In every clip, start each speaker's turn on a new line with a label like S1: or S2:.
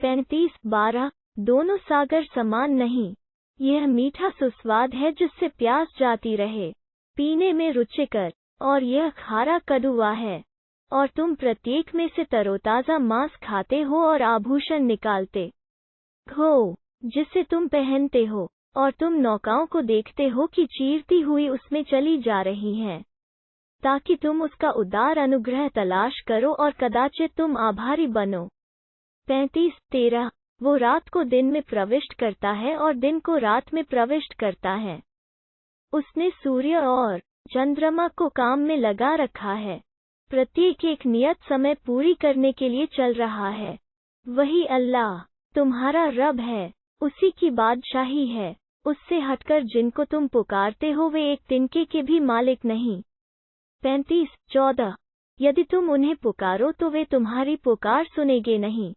S1: 35-12 दोनों सागर समान नहीं। यह मीठा सुस्वाद है जिससे प्यास जाती रहे, पीने में रुचिकर, और यह खारा कड़वा है। और तुम प्रत्येक में से तरोताजा मांस खाते हो और आभूषण निकालते हो जिसे तुम पहनते हो, और तुम नौकाओं को देखते हो कि चीरती हुई उसमें चली जा रही हैं, ताकि तुम उसका उदार अनुग्रह तलाश करो और कदाचित तुम आभारी बनो। 35-13 वो रात को दिन में प्रविष्ट करता है और दिन को रात में प्रविष्ट करता है। उसने सूर्य और चंद्रमा को काम में लगा रखा है, प्रत्येक एक नियत समय पूरी करने के लिए चल रहा है। वही अल्लाह तुम्हारा रब है, उसी की बादशाही है। उससे हटकर जिनको तुम पुकारते हो वे एक तिनके के भी मालिक नहीं। 35-14 यदि तुम उन्हें पुकारो तो वे तुम्हारी पुकार सुनेंगे नहीं,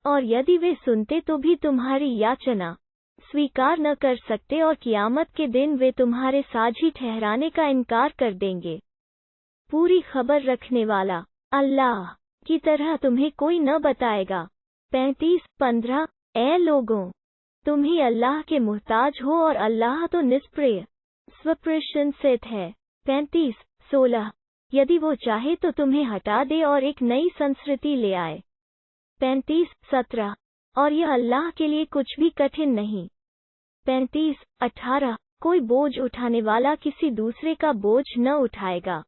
S1: और यदि वे सुनते तो भी तुम्हारी याचना स्वीकार न कर सकते, और कियामत के दिन वे तुम्हारे साझी ठहराने का इनकार कर देंगे। पूरी खबर रखने वाला अल्लाह की तरह तुम्हें कोई न बताएगा। 35-15 ऐ लोगों, तुम ही अल्लाह के मुहताज हो और अल्लाह तो निष्प्रिय स्वप्रशंसित है। 35-16 यदि वो चाहे तो तुम्हें हटा दे और एक नई संस्कृति ले आए। 35-17 और यह अल्लाह के लिए कुछ भी कठिन नहीं। 35-18 कोई बोझ उठाने वाला किसी दूसरे का बोझ न उठाएगा,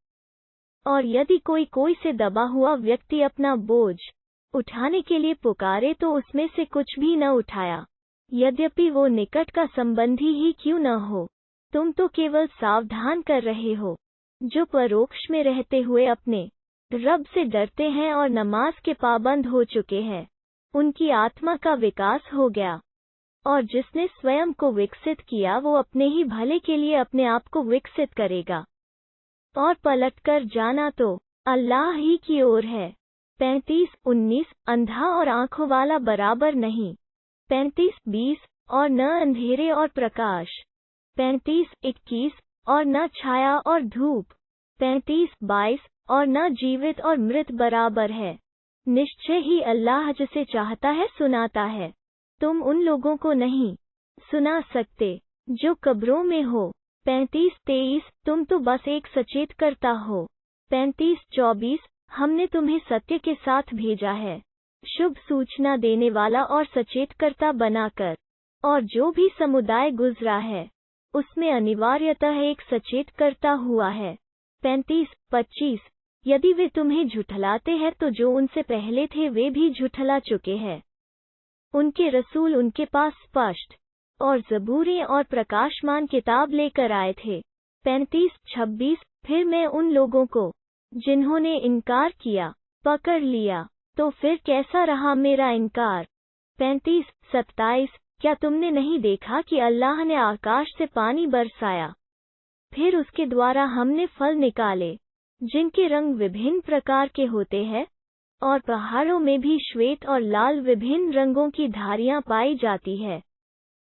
S1: और यदि कोई से दबा हुआ व्यक्ति अपना बोझ उठाने के लिए पुकारे तो उसमें से कुछ भी न उठाया, यद्यपि वो निकट का संबंधी ही क्यों न हो। तुम तो केवल सावधान कर रहे हो जो परोक्ष में रहते हुए अपने रब से डरते हैं और नमाज के पाबंद हो चुके हैं। उनकी आत्मा का विकास हो गया, और जिसने स्वयं को विकसित किया वो अपने ही भले के लिए अपने आप को विकसित करेगा, और पलटकर जाना तो अल्लाह ही की ओर है। 35-19 अंधा और आंखों वाला बराबर नहीं। 35-20 और न अंधेरे और प्रकाश। 35-21 और न छाया और धूप। 35-22 और न जीवित और मृत बराबर है। निश्चय ही अल्लाह जिसे चाहता है सुनाता है। तुम उन लोगों को नहीं सुना सकते जो कब्रों में हो। 35-23 तुम तो बस एक सचेत करता हो। 35-24 हमने तुम्हें सत्य के साथ भेजा है, शुभ सूचना देने वाला और सचेतकर्ता बनाकर, और जो भी समुदाय गुजरा है उसमें अनिवार्यतः एक सचेतकर्ता हुआ है। 35-25 यदि वे तुम्हें झुठलाते हैं तो जो उनसे पहले थे वे भी झुठला चुके हैं। उनके रसूल उनके पास स्पष्ट और ज़बूरें और प्रकाशमान किताब लेकर आए थे। 35-26 फिर मैं उन लोगों को जिन्होंने इनकार किया पकड़ लिया, तो फिर कैसा रहा मेरा इनकार। 35-27 क्या तुमने नहीं देखा कि अल्लाह ने आकाश से पानी बरसाया, फिर उसके द्वारा हमने फल निकाले जिनके रंग विभिन्न प्रकार के होते हैं, और पहाड़ों में भी श्वेत और लाल विभिन्न रंगों की धारियां पाई जाती है,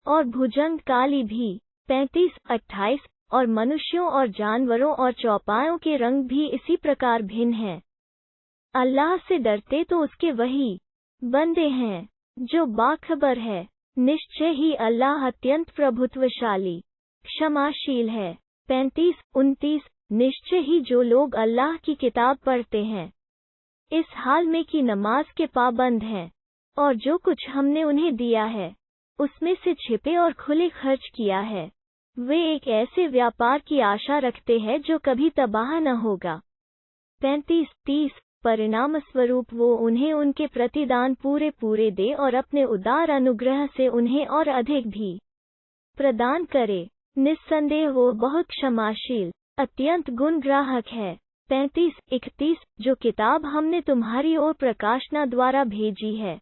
S1: और भुजंग काली भी। 35-28 और मनुष्यों और जानवरों और चौपायों के रंग भी इसी प्रकार भिन्न हैं। अल्लाह से डरते तो उसके वही बंदे हैं जो बाखबर है। निश्चय ही अल्लाह अत्यंत प्रभुत्वशाली क्षमाशील है। 35-29 निश्चय ही जो लोग अल्लाह की किताब पढ़ते हैं, इस हाल में कि नमाज के पाबंद हैं, और जो कुछ हमने उन्हें दिया है उसमें से छिपे और खुले खर्च किया है, वे एक ऐसे व्यापार की आशा रखते हैं जो कभी तबाह न होगा। 35-30 परिणाम स्वरूप वो उन्हें उनके प्रतिदान पूरे दे और अपने उदार अनुग्रह से उन्हें और अधिक भी प्रदान करे। निस्संदेह वो बहुत क्षमाशील अत्यंत गुणग्राहक है। 35-31 जो किताब हमने तुम्हारी ओर प्रकाशना द्वारा भेजी है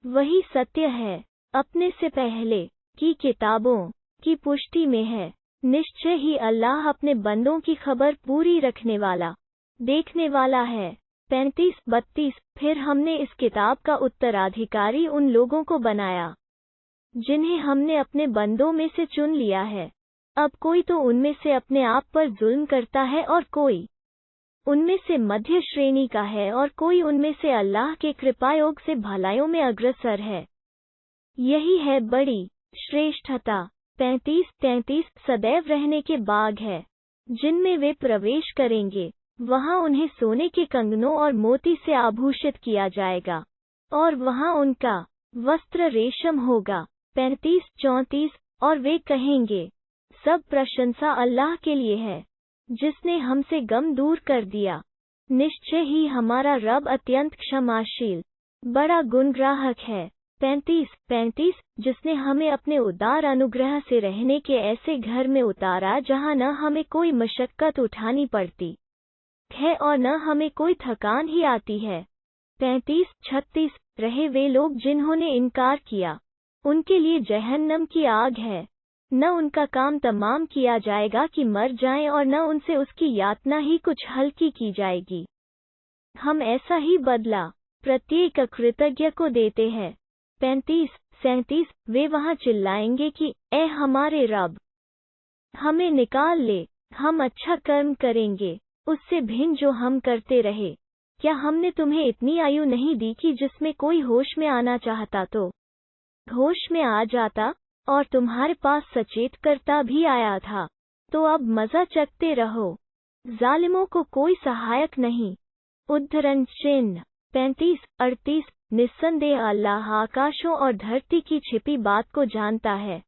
S1: वही सत्य है, अपने से पहले की किताबों की पुष्टि में है। निश्चय ही अल्लाह अपने बंदों की खबर पूरी रखने वाला देखने वाला है। 35-32 फिर हमने इस किताब का उत्तराधिकारी उन लोगों को बनाया जिन्हें हमने अपने बंदों में से चुन लिया है। अब कोई तो उनमें से अपने आप पर जुल्म करता है और कोई उनमें से मध्य श्रेणी का है और कोई उनमें से अल्लाह के कृपायोग से भलाइयों में अग्रसर है। यही है बड़ी श्रेष्ठता। 35-33 सदैव रहने के बाग है जिनमें वे प्रवेश करेंगे, वहां उन्हें सोने के कंगनों और मोती से आभूषित किया जाएगा और वहां उनका वस्त्र रेशम होगा। 35-34 और वे कहेंगे, सब प्रशंसा अल्लाह के लिए है जिसने हमसे गम दूर कर दिया। निश्चय ही हमारा रब अत्यंत क्षमाशील बड़ा गुणग्राहक है। 35-35 जिसने हमें अपने उदार अनुग्रह से रहने के ऐसे घर में उतारा जहां न हमें कोई मशक्कत उठानी पड़ती है और न हमें कोई थकान ही आती है। 35-36 रहे वे लोग जिन्होंने इनकार किया, उनके लिए जहन्नम की आग है, न उनका काम तमाम किया जाएगा कि मर जाएं और न उनसे उसकी यातना ही कुछ हल्की की जाएगी। हम ऐसा ही बदला प्रत्येक अकृतज्ञ को देते हैं। 35-37 वे वहां चिल्लाएंगे कि ए हमारे रब, हमें निकाल ले, हम अच्छा कर्म करेंगे उससे भिन्न जो हम करते रहे। क्या हमने तुम्हें इतनी आयु नहीं दी कि जिसमें कोई होश में आना चाहता तो होश में आ जाता, और तुम्हारे पास सचेत करता भी आया था, तो अब मजा चखते रहो। जालिमों को कोई सहायक नहीं। उद्धरण चिन्ह 35-38 निस्संदेह अल्लाह आकाशों और धरती की छिपी बात को जानता है,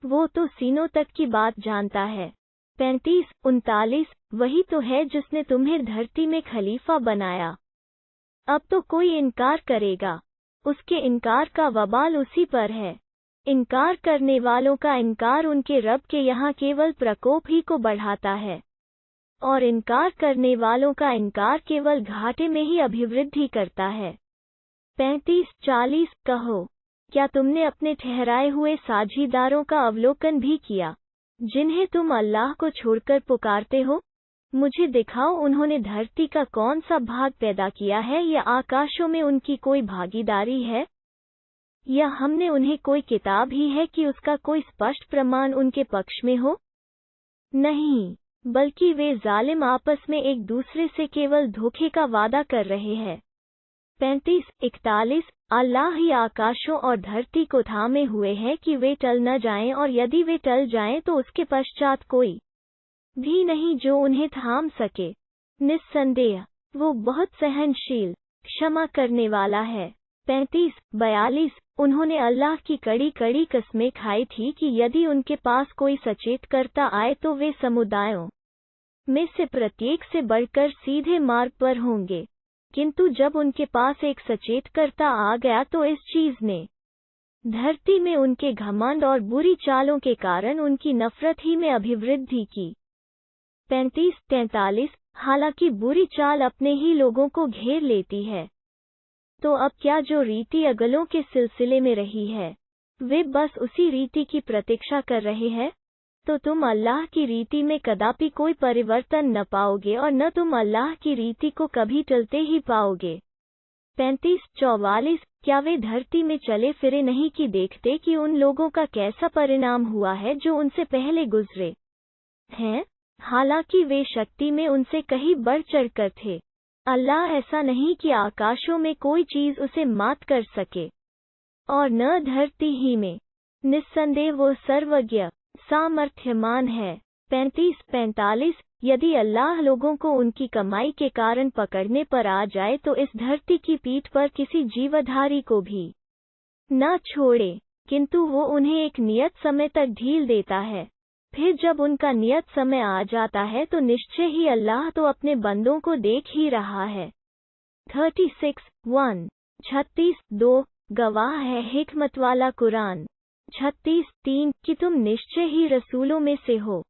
S1: वो तो सीनों तक की बात जानता है। 35-39 वही तो है जिसने तुम्हें धरती में खलीफा बनाया। अब तो कोई इनकार करेगा, उसके इनकार का वबाल उसी पर है। इनकार करने वालों का इनकार उनके रब के यहाँ केवल प्रकोप ही को बढ़ाता है, और इनकार करने वालों का इनकार केवल घाटे में ही अभिवृद्धि करता है। 35-40 कहो, क्या तुमने अपने ठहराए हुए साझीदारों का अवलोकन भी किया, जिन्हें तुम अल्लाह को छोड़कर पुकारते हो? मुझे दिखाओ उन्होंने धरती का कौन सा भाग पैदा किया है, या आकाशों में उनकी कोई भागीदारी है, या हमने उन्हें कोई किताब ही है कि उसका कोई स्पष्ट प्रमाण उनके पक्ष में हो? नहीं, बल्कि वे जालिम आपस में एक दूसरे से केवल धोखे का वादा कर रहे हैं। 35-41 अल्लाह ही आकाशों और धरती को थामे हुए है कि वे टल न जाएं, और यदि वे टल जाएं तो उसके पश्चात कोई भी नहीं जो उन्हें थाम सके। निस्संदेह वो बहुत सहनशील क्षमा करने वाला है। 35-42 उन्होंने अल्लाह की कड़ी कड़ी कसमें खाई थी कि यदि उनके पास कोई सचेत करता आए तो वे समुदायों में से प्रत्येक से बढ़कर सीधे मार्ग पर होंगे, किंतु जब उनके पास एक सचेत करता आ गया तो इस चीज ने धरती में उनके घमंड और बुरी चालों के कारण उनकी नफरत ही में अभिवृद्धि की। 35-43 हालांकि बुरी चाल अपने ही लोगों को घेर लेती है, तो अब क्या जो रीति अगलों के सिलसिले में रही है, वे बस उसी रीति की प्रतीक्षा कर रहे हैं? तो तुम अल्लाह की रीति में कदापि कोई परिवर्तन न पाओगे और न तुम अल्लाह की रीति को कभी टलते ही पाओगे। 35-44 क्या वे धरती में चले फिरे नहीं कि देखते कि उन लोगों का कैसा परिणाम हुआ है जो उनसे पहले गुजरे हैं, हालांकि वे शक्ति में उनसे कहीं बढ़ चढ़कर थे। अल्लाह ऐसा नहीं कि आकाशों में कोई चीज उसे मात कर सके, और न धरती ही में। निस्संदेह वो सर्वज्ञ सामर्थ्यमान है। 35-45 यदि अल्लाह लोगों को उनकी कमाई के कारण पकड़ने पर आ जाए तो इस धरती की पीठ पर किसी जीवधारी को भी न छोड़े, किंतु वो उन्हें एक नियत समय तक ढील देता है। फिर जब उनका नियत समय आ जाता है तो निश्चय ही अल्लाह तो अपने बंदों को देख ही रहा है। 36-1 36-2 गवाह है हिकमत वाला कुरान। 36-3 कि तुम निश्चय ही रसूलों में से हो।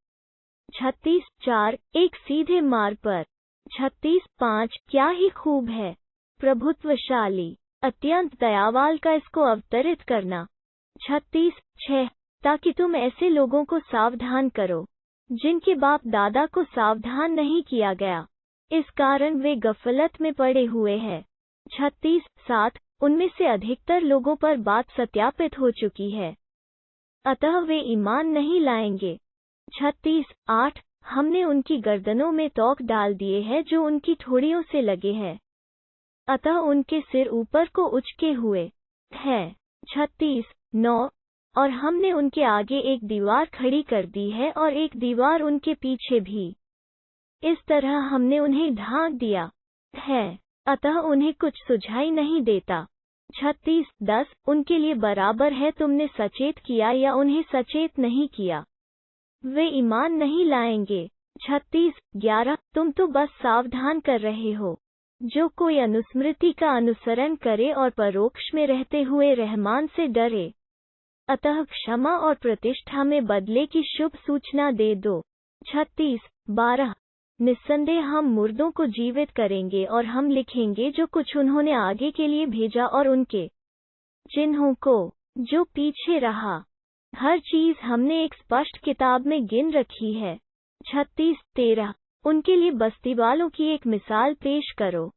S1: 36-4 एक सीधे मार्ग पर। 36-5 क्या ही खूब है प्रभुत्वशाली अत्यंत दयावाल का इसको अवतरित करना। 36-6 ताकि तुम ऐसे लोगों को सावधान करो जिनके बाप दादा को सावधान नहीं किया गया, इस कारण वे गफलत में पड़े हुए हैं। 36-7 उनमें से अधिकतर लोगों पर बात सत्यापित हो चुकी है, अतः वे ईमान नहीं लाएंगे। 36-8 हमने उनकी गर्दनों में तोक डाल दिए हैं जो उनकी ठोड़ियों से लगे हैं, अतः उनके सिर ऊपर को उचके हुए हैं। 36:9 और हमने उनके आगे एक दीवार खड़ी कर दी है और एक दीवार उनके पीछे भी। इस तरह हमने उन्हें ढांक दिया है, अतः उन्हें कुछ सुझाई नहीं देता। 36:10 उनके लिए बराबर है तुमने सचेत किया या उन्हें सचेत नहीं किया, वे ईमान नहीं लाएंगे। 36:11 तुम तो बस सावधान कर रहे हो। जो कोई अनुस्मृति का अनुसरण करे और परोक्ष में रहते हुए रहमान से डरे, अतः क्षमा और प्रतिष्ठा में बदले की शुभ सूचना दे दो। 36:12 निस्संदेह हम मुर्दों को जीवित करेंगे और हम लिखेंगे जो कुछ उन्होंने आगे के लिए भेजा और उनके चिन्हों को जो पीछे रहा। हर चीज हमने एक स्पष्ट किताब में गिन रखी है। 36:13 उनके लिए बस्ती वालों की एक मिसाल पेश करो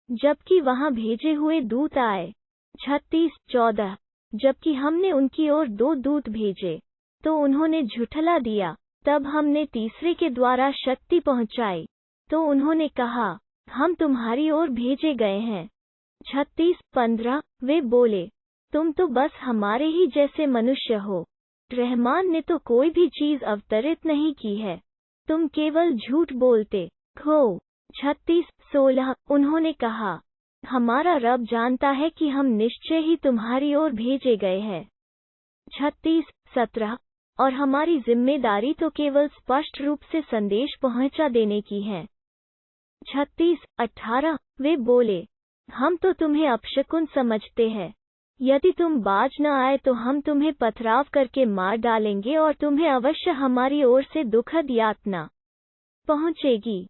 S1: जबकि वहां भेजे हुए दूत आए। 36:14 जबकि हमने उनकी ओर 2 दूत भेजे तो उन्होंने झुठला दिया, तब हमने तीसरे के द्वारा शक्ति पहुंचाई तो उन्होंने कहा हम तुम्हारी ओर भेजे गए हैं। 36:15 वे बोले तुम तो बस हमारे ही जैसे मनुष्य हो, रहमान ने तो कोई भी चीज अवतरित नहीं की है, तुम केवल झूठ बोलते हो। 36:16 उन्होंने कहा हमारा रब जानता है कि हम निश्चय ही तुम्हारी ओर भेजे गए हैं। 36:17 और हमारी जिम्मेदारी तो केवल स्पष्ट रूप से संदेश पहुंचा देने की है। 36:18 वे बोले हम तो तुम्हें अपशकुन समझते हैं, यदि तुम बाज न आए तो हम तुम्हें पथराव करके मार डालेंगे और तुम्हें अवश्य हमारी ओर से दुखद यातना पहुंचेगी।